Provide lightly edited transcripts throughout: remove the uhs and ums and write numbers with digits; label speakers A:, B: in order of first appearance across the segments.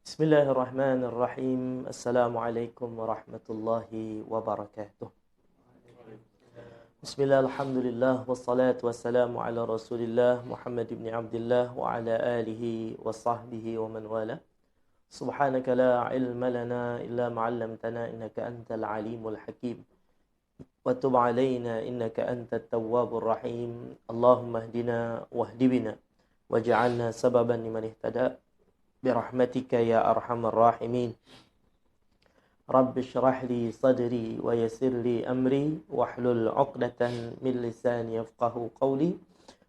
A: Bismillahirrahmanirrahim. Assalamualaikum warahmatullahi wabarakatuh. Bismillah, alhamdulillah, wassalatu wassalamu ala rasulillah Muhammad ibn Abdullah wa ala alihi wa sahbihi wa man wala. Subhanaka la ilma lana illa ma'allamtana innaka antal alimul hakim. Wa tub alayna innaka antat tawwabur rahim. Allahumma hdina wahdi bina waj'alna sababan liman ihtada birahmatika ya arhamar rahimin. Rabbi shrah li sadri wa yassir li amri wahlul 'uqdatan min lisani yafqahu qawli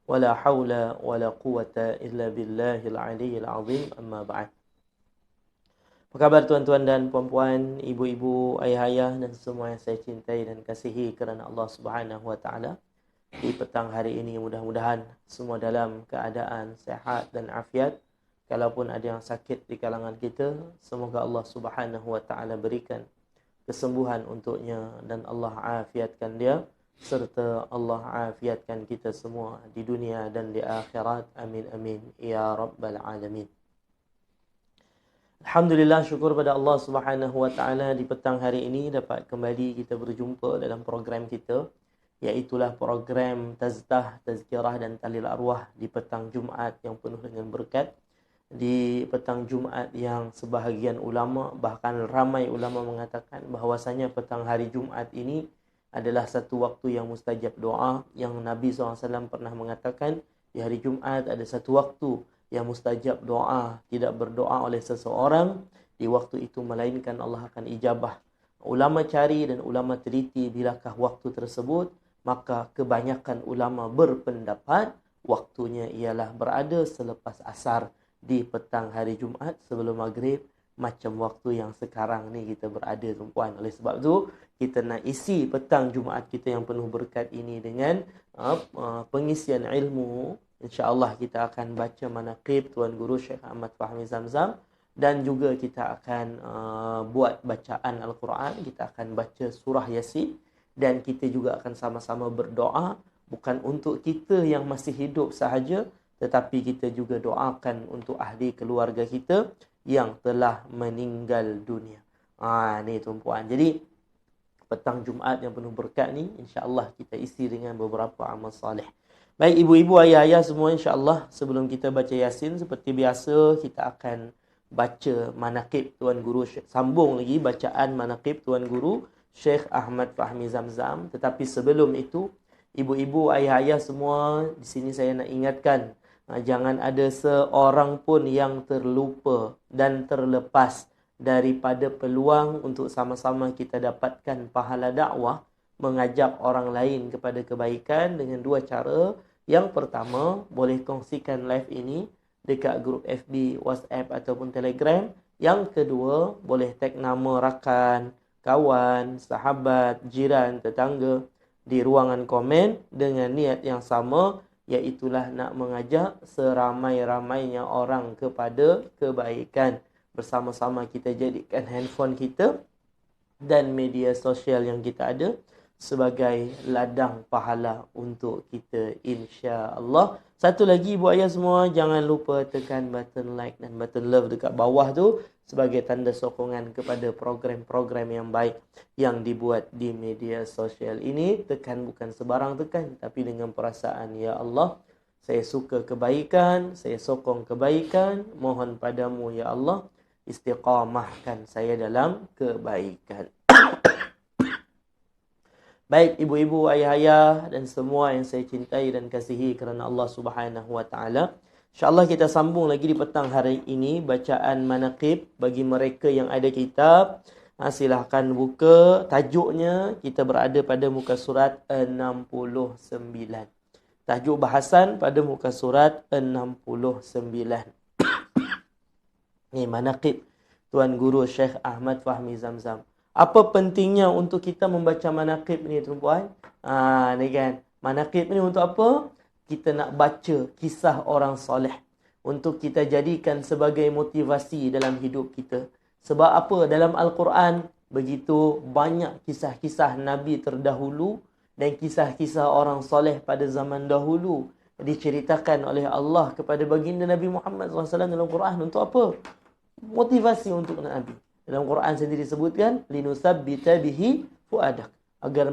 A: wala haula wala quwata illa billahil aliyyil azim. Amma ba'd. Apa khabar tuan-tuan dan puan-puan, ibu-ibu, ayah-ayah dan semua yang saya cintai dan kasihi kerana Allah Subhanahu wa taala. Di petang hari ini mudah-mudahan semua dalam keadaan sehat dan afiat. Kalaupun ada yang sakit di kalangan kita, semoga Allah Subhanahu wa taala berikan kesembuhan untuknya dan Allah afiatkan dia serta Allah afiatkan kita semua di dunia dan di akhirat. Amin amin ya rabbal alamin. Alhamdulillah, syukur pada Allah Subhanahu wa taala di petang hari ini dapat kembali kita berjumpa dalam program kita, iaitulah program tazkirah dan tahlil arwah di petang Jumaat yang penuh dengan berkat. Di petang Jumaat yang sebahagian ulama, bahkan ramai ulama mengatakan bahawasanya petang hari Jumaat ini adalah satu waktu yang mustajab doa, yang Nabi SAW pernah mengatakan di hari Jumaat ada satu waktu yang mustajab doa, tidak berdoa oleh seseorang di waktu itu melainkan Allah akan ijabah. Ulama cari dan ulama teliti bilakah waktu tersebut, maka kebanyakan ulama berpendapat waktunya ialah berada selepas asar di petang hari Jumaat sebelum maghrib, macam waktu yang sekarang ni kita berada, tuan-puan. Oleh sebab tu kita nak isi petang Jumaat kita yang penuh berkat ini dengan pengisian ilmu. InsyaAllah kita akan baca manaqib Tuan Guru Syekh Ahmad Fahmi Zamzam, dan juga kita akan buat bacaan Al-Quran. Kita akan baca surah Yasin, dan kita juga akan sama-sama berdoa, bukan untuk kita yang masih hidup sahaja, tetapi kita juga doakan untuk ahli keluarga kita yang telah meninggal dunia. Ni tuan-puan. Jadi petang Jumaat yang penuh berkat ni, insya-Allah kita isi dengan beberapa amal soleh. Baik ibu-ibu, ayah-ayah semua, insya-Allah sebelum kita baca Yasin, seperti biasa kita akan baca manaqib Tuan Guru, sambung lagi bacaan manaqib Tuan Guru Syekh Ahmad Fahmi Zamzam. Tetapi sebelum itu, ibu-ibu, ayah-ayah semua, di sini saya nak ingatkan, jangan ada seorang pun yang terlupa dan terlepas daripada peluang untuk sama-sama kita dapatkan pahala dakwah, mengajak orang lain kepada kebaikan dengan dua cara. Yang pertama, boleh kongsikan live ini dekat grup FB, WhatsApp ataupun Telegram. Yang kedua, boleh tag nama rakan, kawan, sahabat, jiran, tetangga di ruangan komen dengan niat yang sama, iaitulah nak mengajak seramai-ramainya orang kepada kebaikan. Bersama-sama kita jadikan handphone kita dan media sosial yang kita ada sebagai ladang pahala untuk kita, insya-Allah. Satu lagi ibu ayah semua, jangan lupa tekan button like dan button love dekat bawah tu sebagai tanda sokongan kepada program-program yang baik yang dibuat di media sosial ini. Tekan bukan sebarang tekan, tapi dengan perasaan, ya Allah, saya suka kebaikan, saya sokong kebaikan, mohon padamu ya Allah, istiqamahkan saya dalam kebaikan. Baik ibu-ibu, ayah-ayah dan semua yang saya cintai dan kasihi kerana Allah Subhanahu wa taala. InsyaAllah kita sambung lagi di petang hari ini bacaan manaqib. Bagi mereka yang ada kitab, silahkan buka. Tajuknya kita berada pada muka surat 69. Tajuk bahasan pada muka surat 69. Ni manaqib Tuan Guru Syekh Ahmad Fahmi Zamzam. Apa pentingnya untuk kita membaca manaqib ni, tuan-puan? Ni kan. Manaqib ni untuk apa? Kita nak baca kisah orang soleh untuk kita jadikan sebagai motivasi dalam hidup kita. Sebab apa? Dalam Al-Quran begitu banyak kisah-kisah Nabi terdahulu dan kisah-kisah orang soleh pada zaman dahulu diceritakan oleh Allah kepada baginda Nabi Muhammad SAW dalam Quran. Untuk apa? motivasi untuk Nabi. Dalam Quran sendiri sebutkan linusabbita bihi fuadak, agar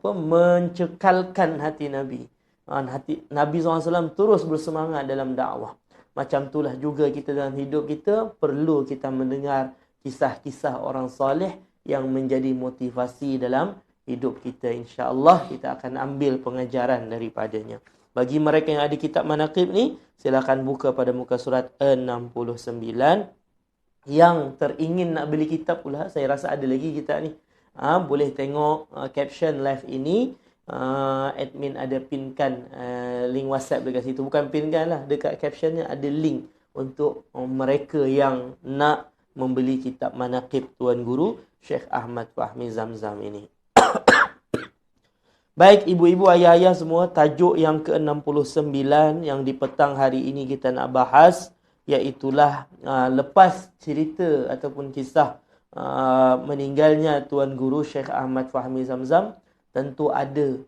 A: mencekalkan hati Nabi. Hati Nabi SAW terus bersemangat dalam dakwah. Macam itulah juga kita dalam hidup kita perlu kita mendengar kisah-kisah orang soleh yang menjadi motivasi dalam hidup kita. InsyaAllah kita akan ambil pengajaran daripadanya. Bagi mereka yang ada kitab manaqib ni, silakan buka pada muka surat 69. Yang teringin nak beli kitab pula, saya rasa ada lagi kitab ni. Boleh tengok caption live ini. Admin ada pinkan link WhatsApp dekat situ. Bukan pinkan lah, dekat captionnya ada link untuk mereka yang nak membeli kitab manaqib Tuan Guru Syekh Ahmad Fahmi Zamzam ini. Baik ibu-ibu, ayah-ayah semua, tajuk yang ke-69 yang di petang hari ini kita nak bahas, iaitulah lepas cerita ataupun kisah meninggalnya Tuan Guru Syekh Ahmad Fahmi Zamzam, tentu ada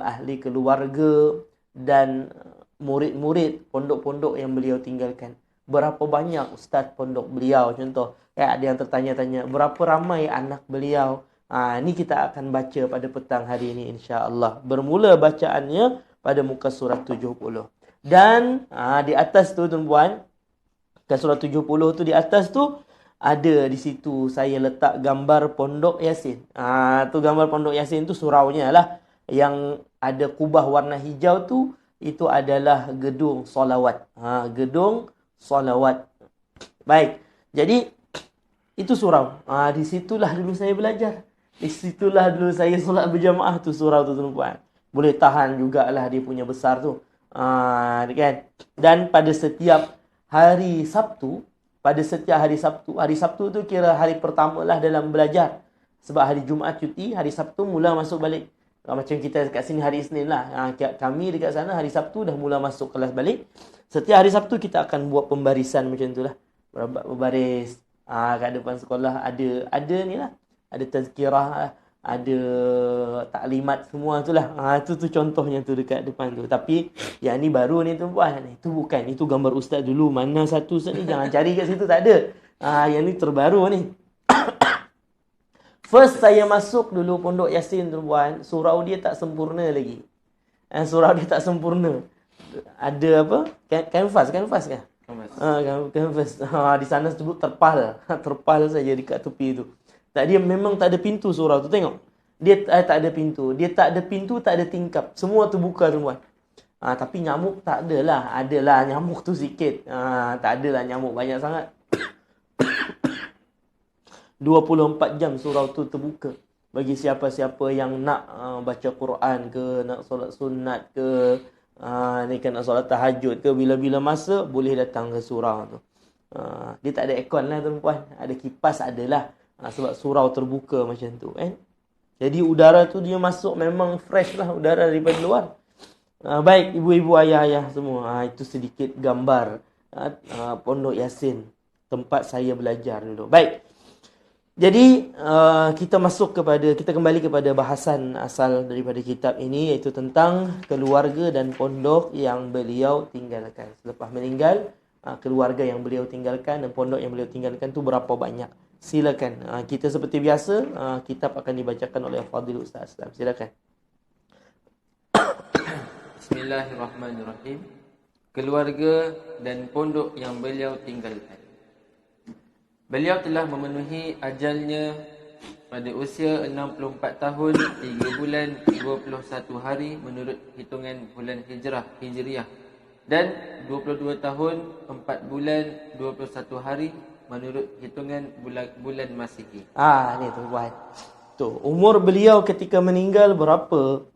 A: ahli keluarga dan murid-murid pondok-pondok yang beliau tinggalkan. Berapa banyak ustaz pondok beliau, contoh. Ada yang tertanya-tanya, berapa ramai anak beliau? Ini kita akan baca pada petang hari ini insya-Allah. Bermula bacaannya pada muka surat 70. Dan di atas tu tuan-puan, muka surat 70 tu di atas tu ada di situ saya letak gambar pondok Yasin. Tu gambar pondok Yasin tu suraunya lah. Yang ada kubah warna hijau tu, itu adalah gedung solawat. Gedung solawat. Baik. Jadi itu surau. Di situlah dulu saya belajar. Di situlah dulu saya solat berjamaah tu, surau tu tuan-puan. Boleh tahan jugalah dia punya besar tu. Kan? Dan pada setiap hari Sabtu, hari Sabtu tu kira hari pertama lah dalam belajar. Sebab hari Jumaat cuti, hari Sabtu mula masuk balik. Macam kita kat sini hari Isnin lah. Kami dekat sana hari Sabtu dah mula masuk kelas balik. Setiap hari Sabtu kita akan buat pembarisan macam tu lah. Berbaris. Kat depan sekolah ada ni lah. Ada tazkirah, ada taklimat semua tu lah. Itu contohnya tu dekat depan tu. Tapi yang ni baru ni tuan-puan. Itu bukan. Itu gambar ustaz dulu. Mana satu ustaz ni? Jangan cari kat situ. Tak ada. Yang ni terbaru ni. First saya masuk dulu pondok Yasin tuan-puan. Surau dia tak sempurna lagi. Surau dia tak sempurna. Ada apa? Kanvas kan? Kanvas. Di sana sebut terpal. Terpal saja dekat tepi tu. Dia memang tak ada pintu surau tu. Tengok. Dia tak ada pintu. Dia tak ada pintu, tak ada tingkap. Semua terbuka tuan-puan. Tapi nyamuk tak adalah. Adalah nyamuk tu sikit. Tak adalah nyamuk banyak sangat. 24 jam surau tu terbuka. Bagi siapa-siapa yang nak baca Quran ke, nak solat sunat ke, ni kan nak solat tahajud ke, bila-bila masa boleh datang ke surau tu. Dia tak ada aircon lah tuan-puan. Ada kipas adalah. Sebab surau terbuka macam tu kan. Jadi udara tu dia masuk memang fresh lah udara daripada luar. Baik ibu-ibu ayah-ayah semua. Itu sedikit gambar pondok Yasin, tempat saya belajar dulu. Baik. Jadi kita kembali kepada bahasan asal daripada kitab ini, iaitu tentang keluarga dan pondok yang beliau tinggalkan. Selepas meninggal, keluarga yang beliau tinggalkan dan pondok yang beliau tinggalkan tu berapa banyak. Silakan. Kita seperti biasa, kitab akan dibacakan oleh Fadil Ustaz Aslam. Silakan.
B: Bismillahirrahmanirrahim. Keluarga dan pondok yang beliau tinggalkan. Beliau telah memenuhi ajalnya pada usia 64 tahun 3 bulan 21 hari menurut hitungan bulan Hijriah dan 22 tahun 4 bulan 21 hari menurut hitungan bulan Masihi.
A: Ni tuan-tuan. Tu, umur beliau ketika meninggal berapa?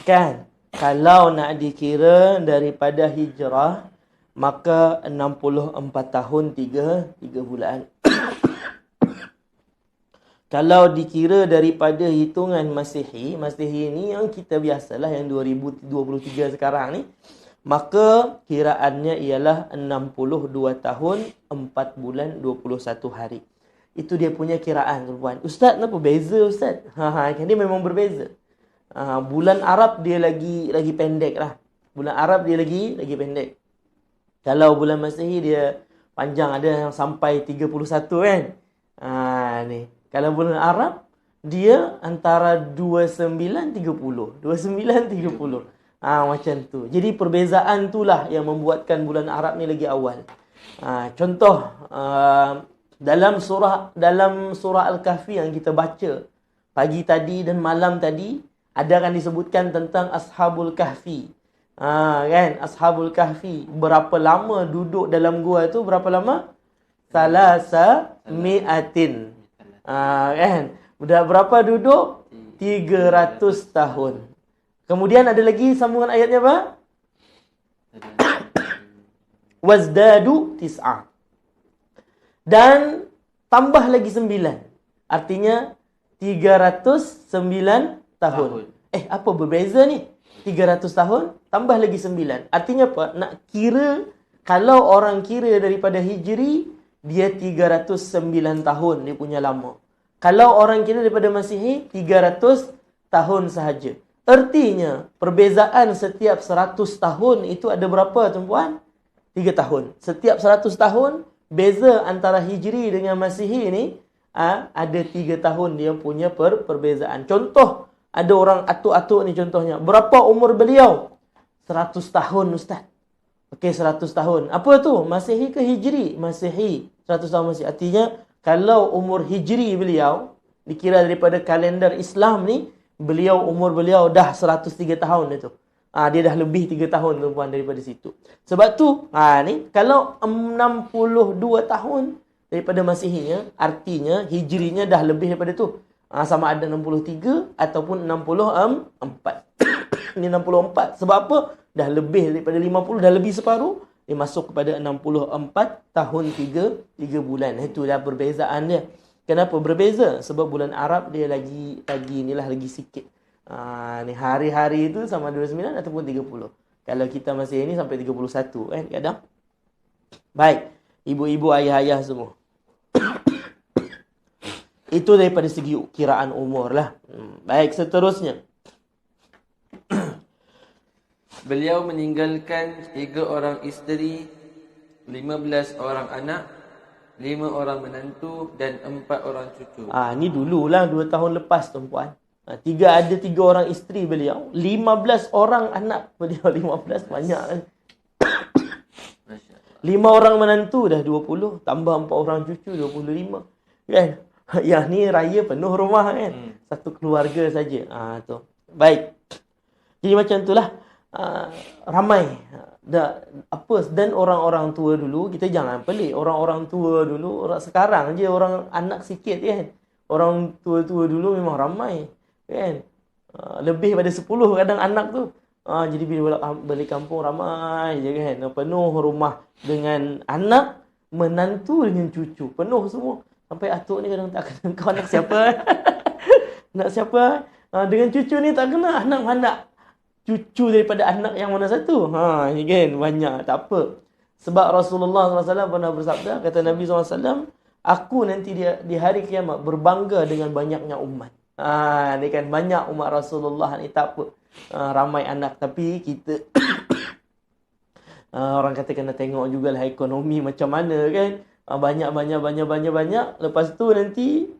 A: Kan? Kalau nak dikira daripada hijrah, maka 64 tahun 3 bulan. Kalau dikira daripada hitungan Masihi ni yang kita biasalah yang 2023 sekarang ni, maka kiraannya ialah 62 tahun 4 bulan 21 hari. Itu dia punya kiraan tuan-puan. Ustaz, kenapa beza Ustaz? Kan dia memang berbeza. Bulan Arab dia lagi pendek lah. Bulan Arab dia lagi pendek. Kalau bulan Masihi dia Panjang ada yang sampai 31 kan. Ni. Kalau bulan Arab, dia antara 29-30. 29-30. Macam tu. Jadi perbezaan itulah yang membuatkan bulan Arab ni lagi awal. Contoh, dalam surah Al-Kahfi yang kita baca pagi tadi dan malam tadi, ada akan disebutkan tentang Ashabul Kahfi. Kan, Ashabul Kahfi berapa lama duduk dalam gua tu, berapa lama? Salasa mi'atin. Kan, dah berapa duduk? 300 tahun. Kemudian ada lagi sambungan ayatnya apa? Wazdadu tis'ah. Dan tambah lagi 9. Artinya 309 tahun. Apa berbeza ni? 300 tahun tambah lagi 9. Artinya apa? Nak kira, kalau orang kira daripada Hijri, dia 309 tahun dia punya lama. Kalau orang kira daripada Masihi, 300 tahun sahaja. Artinya perbezaan setiap 100 tahun itu ada berapa tuan-puan? 3 tahun. Setiap 100 tahun beza antara Hijri dengan Masihi ni ada 3 tahun dia punya perbezaan. Contoh, ada orang atuk-atuk ni contohnya. Berapa umur beliau? 100 tahun Ustaz. Okey, 100 tahun. Apa tu? Masihi ke Hijri? Masihi. 100 tahun Masihi. Artinya, kalau umur Hijri beliau, dikira daripada kalender Islam ni, umur beliau dah 103 tahun itu. Dia dah lebih 3 tahun tuan-puan daripada situ. Sebab tu, ni, kalau 62 tahun daripada Masihinya, artinya Hijrinya dah lebih daripada tu. Sama ada 63 ataupun 64. Ini 64. Sebab apa? Dah lebih daripada 50, dah lebih separuh. Dia masuk kepada 64 tahun 3 bulan. Itulah perbezaan dia. Kenapa berbeza? Sebab bulan Arab dia lagi sikit. Ni hari-hari itu sama 29 ataupun 30. Kalau kita masih ini sampai 31 kan kadang. Baik, ibu-ibu, ayah-ayah semua. Itu daripada segi kiraan umur lah. Baik, seterusnya.
B: Beliau meninggalkan 3 orang isteri, 15 orang anak, 5 orang menantu dan 4 orang cucu.
A: Ni dululah 2 tahun lepas tuan-puan. Ada 3 orang isteri beliau, 15 orang anak beliau. 15 banyak kan. 5 orang menantu dah 20, tambah 4 orang cucu 25. Kan? Yang ni raya penuh rumah kan. Satu keluarga saja. Tu. Baik. Jadi macam itulah. Ramai. Dan orang-orang tua dulu, kita jangan pelik. Orang-orang tua dulu, sekarang je orang anak sikit kan. Orang tua-tua dulu memang ramai. Kan? Lebih pada 10 kadang anak tu. Jadi bila balik kampung ramai je kan. Penuh rumah dengan anak, menantu dengan cucu. Penuh semua. Sampai atuk ni kadang tak kena, kau anak siapa? Nak siapa? Dengan cucu ni tak kena, anak mana? Cucu daripada anak yang mana satu? Ini kan banyak, tak apa. Sebab Rasulullah SAW pernah bersabda, kata Nabi SAW, aku nanti di hari kiamat berbangga dengan banyaknya umat. Ni kan banyak umat Rasulullah ni, tak apa. Ramai anak, tapi kita orang kata kena tengok jugalah ekonomi macam mana kan. Banyak. Lepas tu nanti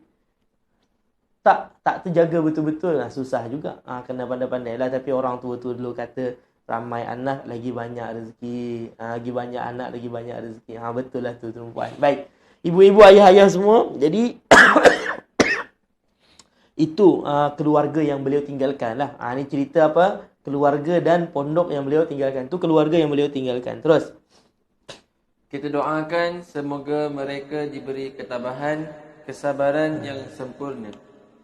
A: tak terjaga betul-betul lah. Susah juga. Kena pandai-pandai lah. Tapi orang tua-tua dulu kata ramai anak lagi banyak rezeki. Lagi banyak anak lagi banyak rezeki. Betul lah tu tuan-puan. Baik. Ibu-ibu, ayah-ayah semua. Jadi itu keluarga yang beliau tinggalkan lah. Ni cerita apa? Keluarga dan pondok yang beliau tinggalkan. Tu keluarga yang beliau tinggalkan. Terus.
B: Kita doakan semoga mereka diberi ketabahan, kesabaran yang sempurna.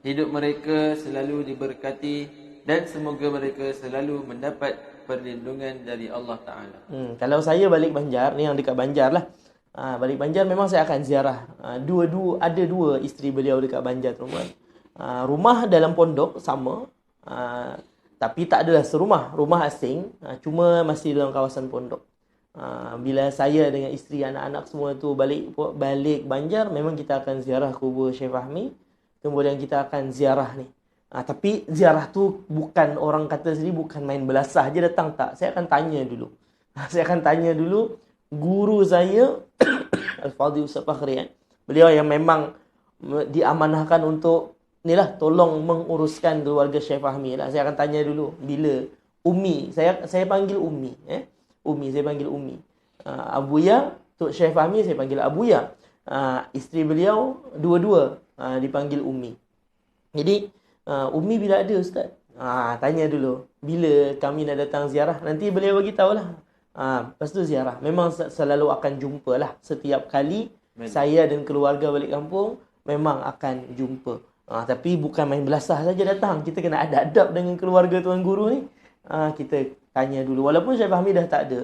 B: Hidup mereka selalu diberkati dan semoga mereka selalu mendapat perlindungan dari Allah Ta'ala.
A: Kalau saya balik Banjar, ni yang dekat Banjar lah. Balik Banjar memang saya akan ziarah. Ada dua isteri beliau dekat Banjar, teman-teman. Rumah dalam pondok sama. Tapi tak adalah serumah. Rumah asing. Cuma masih dalam kawasan pondok. Bila saya dengan isteri, anak-anak semua tu balik Banjar, memang kita akan ziarah kubur Syekh Fahmi. Kemudian kita akan ziarah ni. Tapi ziarah tu bukan orang kata sendiri, bukan main belasah je datang, tak. Saya akan tanya dulu. Guru saya Al-Fadhil Ustaz Fakhri kan. Beliau yang memang diamanahkan untuk inilah tolong menguruskan keluarga Syekh Fahmi lah. Saya akan tanya dulu bila Umi, saya panggil Umi Umi, saya panggil Umi. Abuya, Tok Syekh Fahmi saya panggil Abuya. Isteri beliau dua-dua dipanggil Umi. Jadi Umi bila ada Ustaz? Tanya dulu. Bila kami nak datang ziarah, nanti beliau bagi tahulah. Lepas tu ziarah. Memang selalu akan jumpa lah. Setiap kali saya dan keluarga balik kampung, memang akan jumpa. Tapi bukan main belasah saja datang. Kita kena ada adab dengan keluarga Tuan Guru ni. Kita tanya dulu. Walaupun Syekh Fahmi dah tak ada.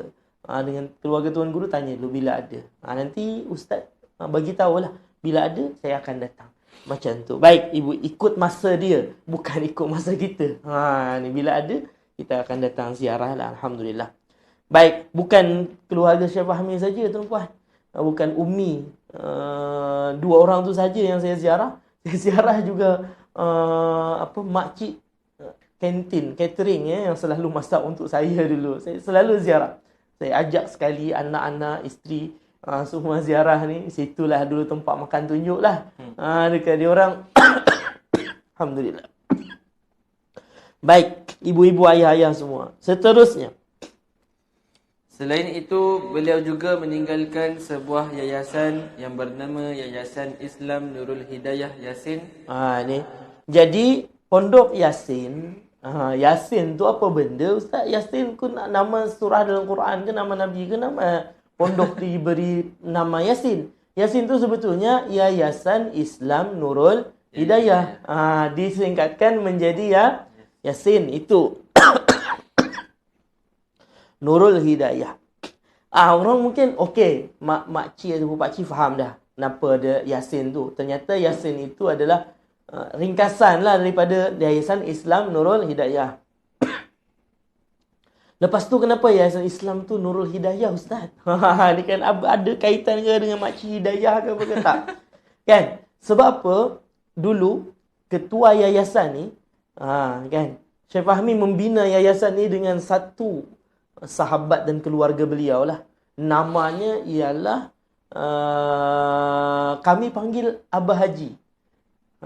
A: Dengan keluarga Tuan Guru tanya dulu bila ada. Nanti Ustaz bagi tahulah. Bila ada, saya akan datang. Macam tu. Baik, ibu ikut masa dia. Bukan ikut masa kita. Ni bila ada, kita akan datang ziarah lah. Alhamdulillah. Baik, bukan keluarga Syekh Fahmi saja tuan-puan. Bukan Umi. Dua orang tu saja yang saya ziarah. Saya ziarah juga makcik kantin, catering yang selalu masak untuk saya dulu. Saya selalu ziarah. Saya ajak sekali anak-anak, isteri, semua ziarah ni. Situlah dulu tempat makan tunjuk lah. Dekat dia orang. Alhamdulillah. Baik, ibu-ibu, ayah-ayah semua. Seterusnya.
B: Selain itu, beliau juga meninggalkan sebuah yayasan yang bernama Yayasan Islam Nurul Hidayah Yasin.
A: Ni. Jadi, Pondok Yasin. Yasin tu apa benda Ustaz? Yasin ku nama surah dalam Quran ke, nama Nabi ke, nama pondok diberi nama Yasin. Yasin tu sebetulnya Yayasan Islam Nurul Hidayah. Disingkatkan menjadi Yasin. Itu Nurul Hidayah. Orang mungkin okey, makcik atau pakcik faham dah kenapa ada Yasin tu. Ternyata Yasin itu adalah ringkasan lah daripada Yayasan Islam Nurul Hidayah. Lepas tu kenapa Yayasan Islam tu Nurul Hidayah Ustaz? Ni kan ada kaitan ke dengan makcik Hidayah ke apa ke tak? Kan? Sebab apa? Dulu ketua yayasan ni kan, Syekh Fahmi membina yayasan ni dengan satu sahabat dan keluarga beliau lah. Namanya ialah kami panggil Abah Haji.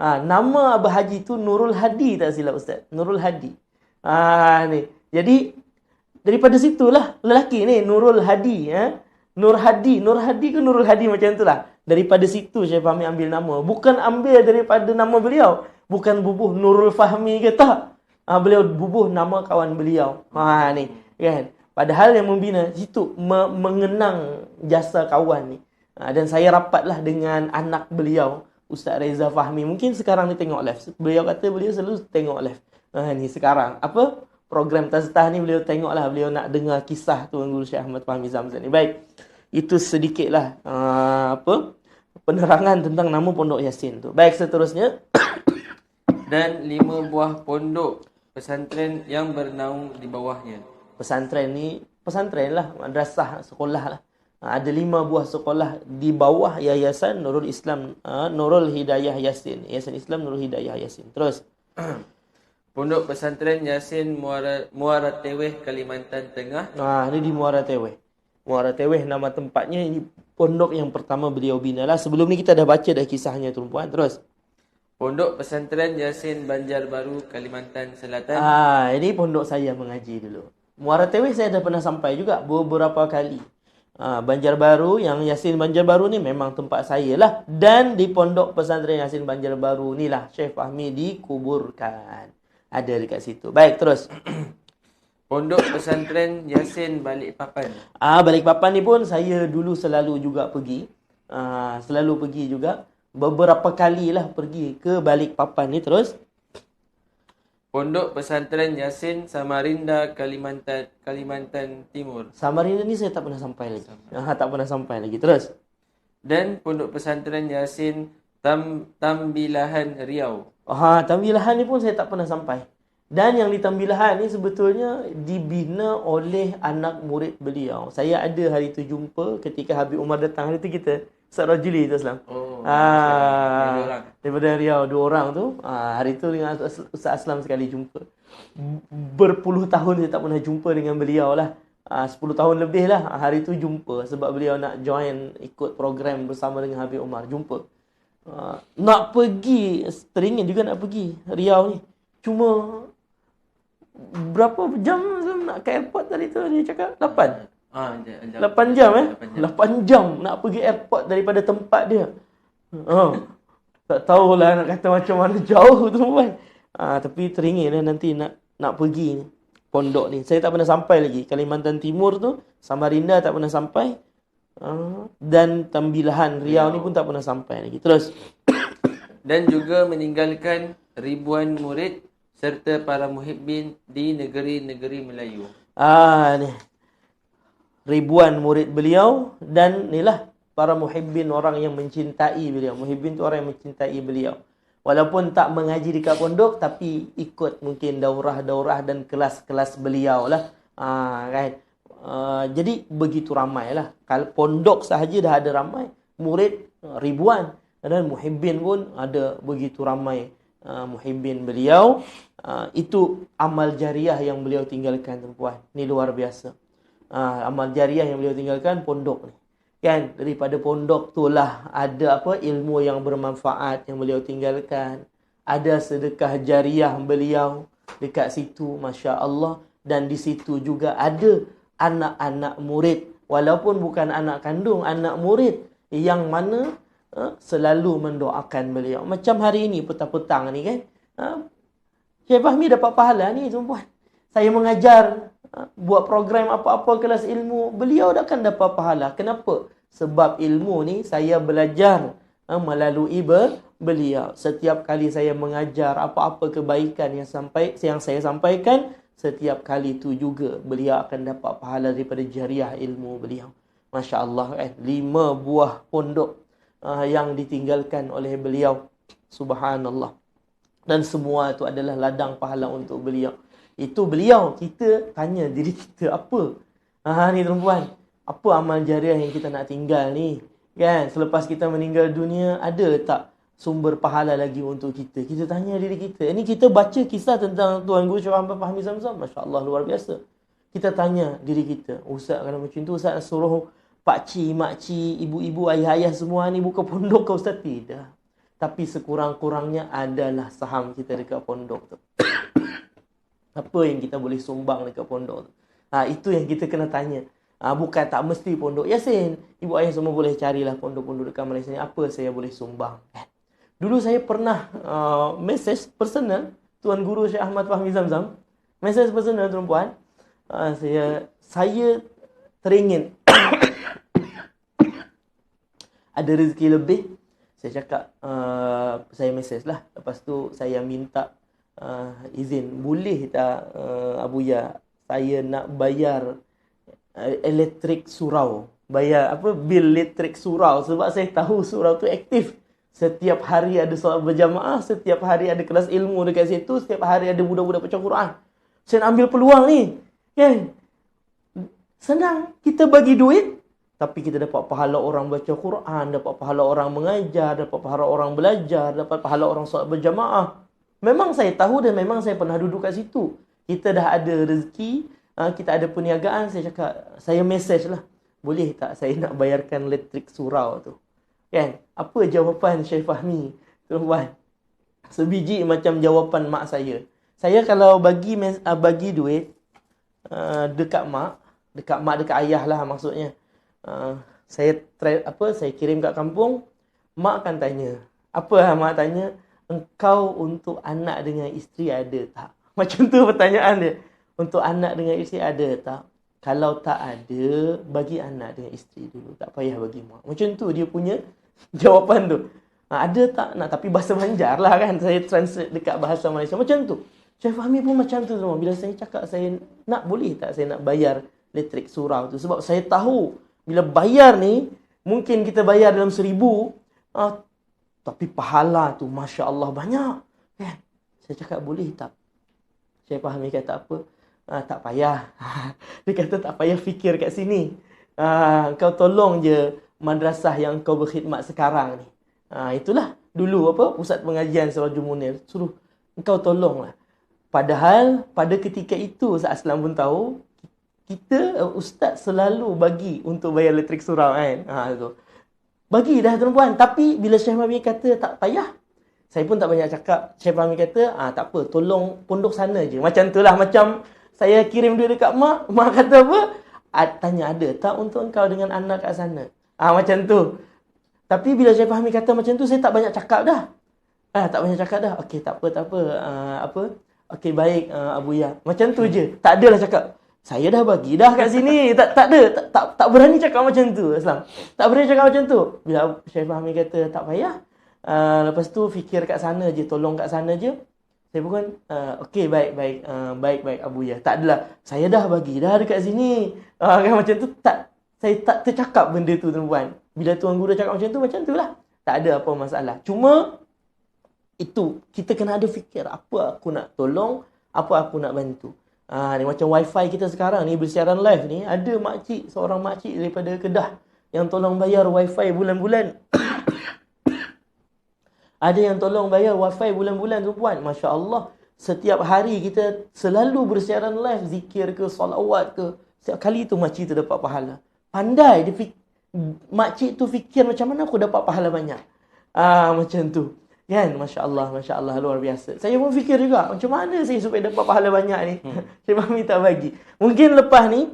A: Nama Abah Haji tu Nurul Hadi tak silap Ustaz. Nurul Hadi. Ni. Jadi daripada situlah lelaki ni Nurul Hadi. Nur Hadi. Nur Hadi ke Nurul Hadi macam tu lah. Daripada situ Syekh Fahmi ambil nama. Bukan ambil daripada nama beliau. Bukan bubuh Nurul Fahmi ke tak. Beliau bubuh nama kawan beliau. Ni. Kan? Padahal yang membina situ mengenang jasa kawan ni. Dan saya rapatlah dengan anak beliau, Ustaz Reza Fahmi. Mungkin sekarang ni tengok live. Beliau kata beliau selalu tengok live. Ni sekarang. Apa? Program Taztah ni beliau tengok lah. Beliau nak dengar kisah Tuan Guru Syekh Ahmad Fahmi Zamzam ni. Baik. Itu sedikitlah penerangan tentang nama Pondok Yasin tu. Baik, seterusnya.
B: Dan 5 buah pondok pesantren yang bernaung di bawahnya.
A: Pesantren ni, pesantren lah. Madrasah, sekolah lah. Ada 5 buah sekolah di bawah Yayasan Nurul Islam, Nurul Hidayah Yasin. Yayasan Islam Nurul Hidayah Yasin. Terus.
B: Pondok Pesantren Yasin Muara Teweh, Kalimantan Tengah.
A: Ini di Muara Teweh. Muara Teweh nama tempatnya. Ini pondok yang pertama beliau bina lah. Sebelum ni kita dah baca dah kisahnya tuan-puan. Terus.
B: Pondok Pesantren Yasin Banjarbaru, Kalimantan Selatan.
A: Ini pondok saya mengaji dulu. Muara Teweh saya dah pernah sampai juga beberapa kali. Banjarbaru, yang Yasin Banjarbaru ni memang tempat saya lah. Dan di Pondok Pesantren Yasin Banjarbaru ni lah Syekh Fahmi dikuburkan. Ada dekat situ. Baik, terus.
B: Pondok Pesantren Yasin Balikpapan.
A: Balikpapan ni pun saya dulu selalu juga pergi. Selalu pergi juga. Beberapa kali lah pergi ke Balikpapan ni. Terus.
B: Pondok Pesantren Yasin Samarinda, Kalimantan Timur.
A: Samarinda ni saya tak pernah sampai lagi. Tak pernah sampai lagi. Terus.
B: Dan Pondok Pesantren Yasin Tambilahan, Riau.
A: Tambilahan ni pun saya tak pernah sampai. Dan yang di Tambilahan ni sebetulnya dibina oleh anak murid beliau. Saya ada hari tu jumpa ketika Habib Umar datang. Hari tu kita Ustaz Rajuli tu Aslam. Daripada Riau, 2 orang tu. Hari tu dengan Ustaz Aslam sekali jumpa. Berpuluh tahun saya tak pernah jumpa dengan beliau lah. 10 tahun lebih lah. Hari tu jumpa sebab beliau nak join ikut program bersama dengan Habib Umar. Jumpa. Nak pergi, teringin juga nak pergi Riau ni. Cuma berapa jam nak ke airport tadi tu dia cakap? 8. 8 jam 8 jam nak pergi airport daripada tempat dia. Tak tahulah nak kata macam mana jauh tu kan. Tapi teringin lah nanti nak pergi ni, pondok ni. Saya tak pernah sampai lagi. Kalimantan Timur tu, Samarinda tak pernah sampai. Dan Tambilahan Riau ni pun tak pernah sampai lagi. Terus.
B: Dan juga meninggalkan ribuan murid serta para muhibbin di negeri-negeri Melayu.
A: Ni. Ribuan murid beliau dan inilah para muhibbin, orang yang mencintai beliau. Muhibbin tu orang yang mencintai beliau. Walaupun tak mengaji dekat pondok, tapi ikut mungkin daurah-daurah dan kelas-kelas beliau lah. Kan? Jadi begitu ramai lah. Kalau pondok sahaja dah ada ramai, murid ribuan. Dan muhibbin pun ada begitu ramai muhibbin beliau. Itu amal jariah yang beliau tinggalkan, tuan-puan. Ini luar biasa. Amal jariah yang beliau tinggalkan, pondok ni. Kan, daripada pondok tu lah ada ilmu yang bermanfaat yang beliau tinggalkan. Ada sedekah jariah beliau dekat situ, Masya Allah. Dan di situ juga ada anak-anak murid. Walaupun bukan anak kandung, anak murid yang mana selalu mendoakan beliau. Macam hari ini, petang-petang ni kan. Syekh Fahmi dapat pahala ni, tuan-puan. Saya mengajar, buat program apa-apa kelas ilmu, beliau akan dapat pahala. Kenapa? Sebab ilmu ni saya belajar melalui beliau. Setiap kali saya mengajar, apa-apa kebaikan yang saya sampaikan, setiap kali tu juga beliau akan dapat pahala daripada jariah ilmu beliau. Masya Allah kan. 5 buah pondok yang ditinggalkan oleh beliau. Subhanallah. Dan semua itu adalah ladang pahala untuk beliau. Itu beliau. Kita tanya diri kita apa? Ni tuan-puan, apa amal jariah yang kita nak tinggal ni? Kan? Selepas kita meninggal dunia, ada tak sumber pahala lagi untuk kita? Kita tanya diri kita. Ini kita baca kisah tentang Tuan Guru Syekh Muhammad Fahmi Zamzam. Masya Allah, luar biasa. Kita tanya diri kita. Ustaz, kalau macam tu Ustaz suruh pakcik, makcik, ibu-ibu, ayah-ayah semua ni buka pondok ke Ustaz? Tidak. Tapi sekurang-kurangnya adalah saham kita dekat pondok tu. Apa yang kita boleh sumbang dekat pondok tu? Itu yang kita kena tanya. Bukan tak mesti pondok Yasin. Ibu ayah semua boleh carilah pondok-pondok dekat Malaysia ni. Apa saya boleh sumbang? Dulu saya pernah message personal Tuan Guru Syekh Ahmad Fahmi Zamzam. Message personal, tuan-puan. Saya teringin ada rezeki lebih. Saya cakap, saya message lah. Lepas tu saya minta izin, boleh tak Abuya, saya nak bayar elektrik surau, bayar bil elektrik surau, sebab saya tahu surau tu aktif. Setiap hari ada solat berjamaah, setiap hari ada kelas ilmu dekat situ, setiap hari ada budak-budak baca Quran. Saya nak ambil peluang ni, kan? Senang, kita bagi duit, tapi kita dapat pahala orang baca Quran, dapat pahala orang mengajar, dapat pahala orang belajar, dapat pahala orang solat berjamaah. Memang saya tahu dan memang saya pernah duduk kat situ. Kita dah ada rezeki, kita ada perniagaan. Saya cakap, saya message lah, boleh tak saya nak bayarkan elektrik surau tu? Kan? Apa jawapan Syekh Fahmi? Tuan-tuan, sebiji macam jawapan mak saya. Saya kalau bagi duit dekat mak, dekat ayah lah maksudnya. Saya kirim kat kampung, mak akan tanya. Apa mak tanya? Engkau untuk anak dengan isteri ada tak? Macam tu pertanyaan dia. Untuk anak dengan isteri ada tak? Kalau tak ada, bagi anak dengan isteri dulu. Tak payah bagi mak. Macam tu dia punya jawapan tu. Ada tak? Nak, tapi bahasa Banjar lah kan. Saya translate dekat bahasa Malaysia. Macam tu. Syekh Fahmi pun macam tu semua. Bila saya cakap saya nak, boleh tak saya nak bayar elektrik surau tu? Sebab saya tahu bila bayar ni, mungkin kita bayar dalam 1,000, tapi pahala tu Masya Allah banyak. Kan? Saya cakap boleh tak? Syekh Fahmi kata apa? Tak payah. Dia kata tak payah fikir kat sini. Kau tolong je madrasah yang kau berkhidmat sekarang ni. Itulah dulu pusat pengajian Sirajul Munir. Suruh engkau tolonglah. Padahal pada ketika itu Ustaz Aslam pun tahu, ustaz selalu bagi untuk bayar elektrik surau kan. Tu. Bagi dah tuan-puan. Tapi bila Syekh Fahmi kata tak payah, saya pun tak banyak cakap. Syekh Fahmi kata, tak apa, tolong pondok sana je. Macam tu lah. Macam saya kirim duit dekat mak. Mak kata apa? Tanya ada tak untuk engkau dengan anak kat sana? Macam tu. Tapi bila Syekh Fahmi kata macam tu, saya tak banyak cakap dah. Tak banyak cakap dah. Okey, tak apa. Okey, baik Abu Ya. Macam tu je. Tak adalah cakap, saya dah bagi dah kat sini. Tak ada. Tak berani cakap macam tu. Islam. Tak berani cakap macam tu. Bila Syekh Fahmi kata tak payah, lepas tu fikir kat sana je, tolong kat sana je. Saya pun okey, baik Abu Ya. Tak adalah saya dah bagi dah dekat sini. Kan macam tu. Saya tak tercakap benda tu tuan-puan. Bila tuan guru cakap macam tu lah. Tak ada apa masalah. Cuma itu kita kena ada fikir apa aku nak tolong, apa aku nak bantu. Ni macam wifi kita sekarang ni bersiaran live ni, ada seorang makcik daripada Kedah yang tolong bayar wifi bulan-bulan. Ada yang tolong bayar wifi bulan-bulan tuan-puan. Masya-Allah, setiap hari kita selalu bersiaran live, zikir ke, solawat ke. Setiap kali tu makcik tu dapat pahala. Pandai makcik tu fikir macam mana aku dapat pahala banyak. Macam tu. Kan? Masya Allah, luar biasa. Saya pun fikir juga, macam mana saya supaya dapat pahala banyak ni. Syekh Fahmi tak bagi. Mungkin lepas ni,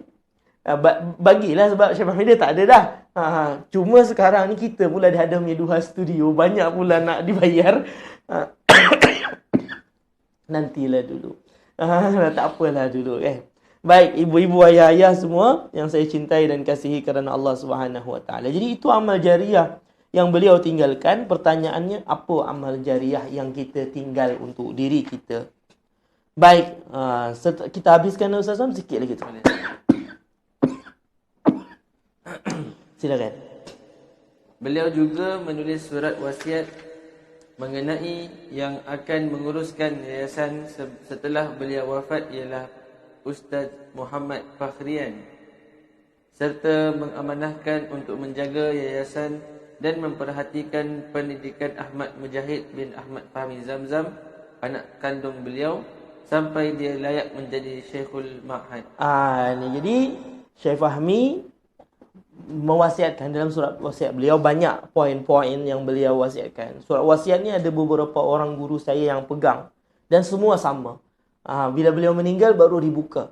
A: bagilah sebab Syekh Fahmi dia tak ada dah. Cuma sekarang ni kita pula ada Meduha Studio, banyak pula nak dibayar. Nantilah dulu. Tak apalah dulu kan. Baik, ibu-ibu, ayah-ayah semua yang saya cintai dan kasihi kerana Allah Subhanahu Wa Taala. Jadi itu amal jariah yang beliau tinggalkan. Pertanyaannya, apa amal jariah yang kita tinggal untuk diri kita? Baik, kita habiskan Ustaz Sam sikit lagi tu. Silakan.
B: Beliau juga menulis surat wasiat mengenai yang akan menguruskan yayasan setelah beliau wafat, ialah Ustaz Muhammad Fakhrian, serta mengamanahkan untuk menjaga yayasan dan memperhatikan pendidikan Ahmad Mujahid bin Ahmad Fahmi Zamzam, anak kandung beliau, sampai dia layak menjadi Syekhul Ma'had.
A: Jadi Syekh Fahmi mewasiatkan dalam surat wasiat beliau, banyak poin-poin yang beliau wasiatkan. Surat wasiat ni ada beberapa orang guru saya yang pegang dan semua sama. Bila beliau meninggal baru dibuka.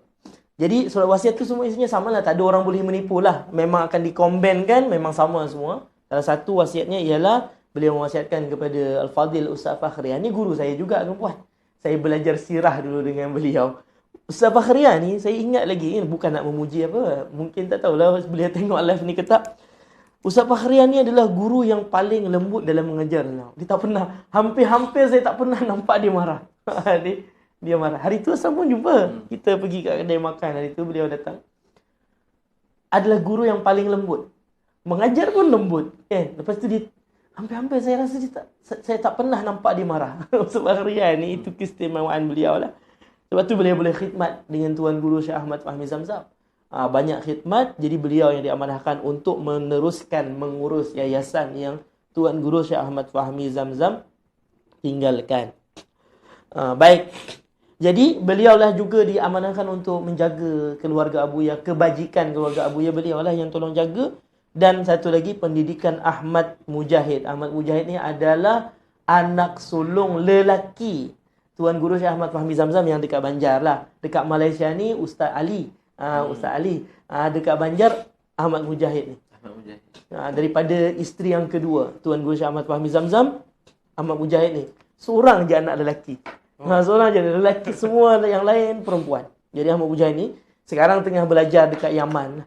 A: Jadi surat wasiat tu semua isinya sama lah, tak ada orang boleh menipu lah. Memang akan dikombinkan, memang sama semua. Salah satu wasiatnya ialah beliau mewasiatkan kepada Al-Fadhil Ustaz Fakhrian. Ni guru saya juga tuan-puan. Saya belajar sirah dulu dengan beliau. Ustaz Fakhrian ni saya ingat lagi, bukan nak memuji apa, mungkin tak tahulah beliau tengok live ni ke tak. Ustaz Fakhrian ni adalah guru yang paling lembut dalam mengajar. Dia tak pernah, hampir-hampir saya tak pernah nampak dia marah. Dia marah. Hari tu Asam pun jumpa. Kita pergi kat kedai makan, hari tu beliau datang. Adalah guru yang paling lembut. Mengajar pun lembut. Lepas tu dia, hampir-hampir saya rasa saya tak pernah nampak dia marah. Ustaz Fakhrian ni, itu keistimewaan beliau lah. Sebab tu beliau boleh khidmat dengan Tuan Guru Syekh Ahmad Fahmi Zamzam. Banyak khidmat, jadi beliau yang diamanahkan untuk meneruskan, mengurus yayasan yang Tuan Guru Syekh Ahmad Fahmi Zamzam tinggalkan. Baik. Jadi beliaulah juga diamanahkan untuk menjaga keluarga Abuya, kebajikan keluarga Abuya, beliaulah yang tolong jaga. Dan satu lagi, pendidikan Ahmad Mujahid. Ahmad Mujahid ni adalah anak sulung lelaki Tuan Guru Syekh Ahmad Fahmi Zamzam yang dekat Banjar lah. Dekat Malaysia ni Ustaz Ali. Ustaz Ali. Dekat Banjar Ahmad Mujahid ni.
B: Ahmad Mujahid.
A: Daripada isteri yang kedua Tuan Guru Syekh Ahmad Fahmi Zamzam, Ahmad Mujahid ni. Seorang je anak lelaki. Seorang je lelaki, semua yang lain perempuan. Jadi Ahmad Mujahid ni sekarang tengah belajar dekat Yaman.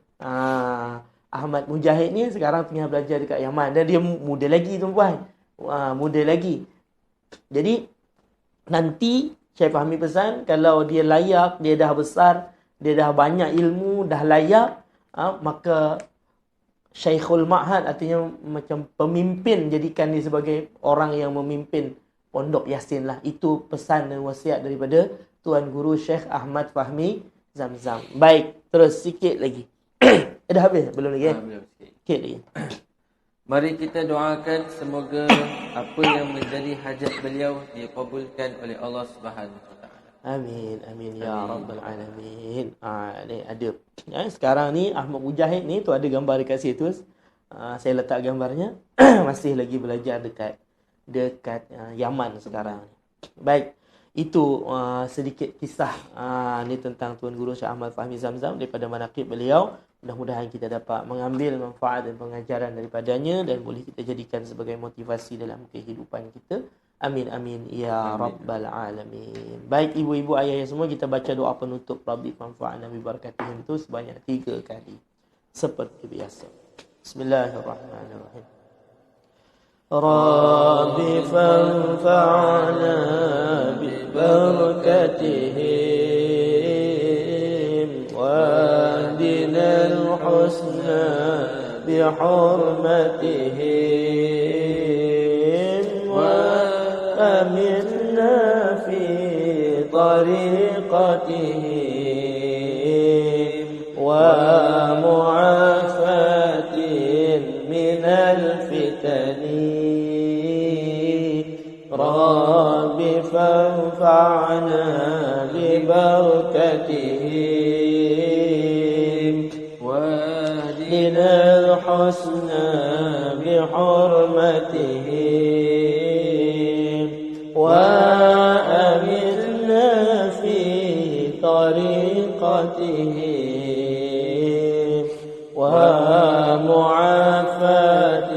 A: Ahmad Mujahid ni sekarang tengah belajar dekat Yaman. Dan dia muda lagi tuan-puan. Muda lagi. Jadi nanti Syekh Fahmi pesan, kalau dia layak, dia dah besar, dia dah banyak ilmu, dah layak, maka Syekhul Ma'had, artinya macam pemimpin, jadikan dia sebagai orang yang memimpin Pondok Yasin lah. Itu pesan dan wasiat daripada Tuan Guru Syekh Ahmad Fahmi Zamzam. Baik, terus sikit lagi. Dah habis? Belum lagi?
B: Belum sikit.
A: Sikit lagi.
B: Mari kita doakan semoga apa yang menjadi hajat beliau dikabulkan oleh Allah Subhanahu Wa Taala.
A: Amin, amin ya
B: Amin.
A: rabbal alamin. Ni ada. Sekarang ni Ahmad Mujahid ni tu ada gambar dekat situ. Saya letak gambarnya. Masih lagi belajar dekat Yaman sekarang ni. Baik. Itu sedikit kisah ni tentang Tuan Guru Syekh Ahmad Fahmi Zamzam daripada manaqib beliau. Mudah-mudahan kita dapat mengambil manfaat dan pengajaran daripadanya dan boleh kita jadikan sebagai motivasi dalam kehidupan kita. Amin amin ya rabbal alamin. Baik ibu-ibu ayah semua, kita baca doa penutup Rabbi manfa'na bi barakatihim tu sebanyak 3 kali seperti biasa. Bismillahirrahmanirrahim. Rabbi fanfa'na bi barakatihim wa dinal husna bi hurmatihim wa أمنا في طريقتهم ومعافاة من الفتن رب فانفعنا ببركتهم واهدنا الحسنى بحرمتهم وأمتنا في طريقتهم ومعافاة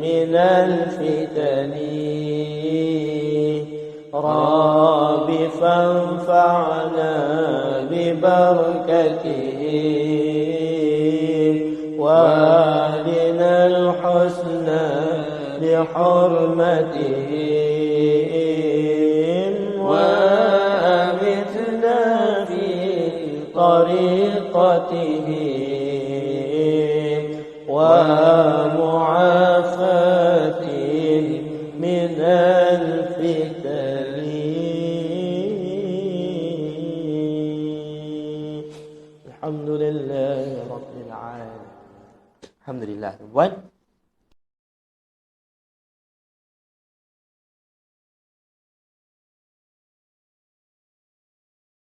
A: من الفتن رب فانفعنا ببركتهم وأهدنا الحسنى بحرمتهم وأمتنا في طريقتهم ومعافاة من الفتن. الحمد لله رب العالمين. Alhamdulillah.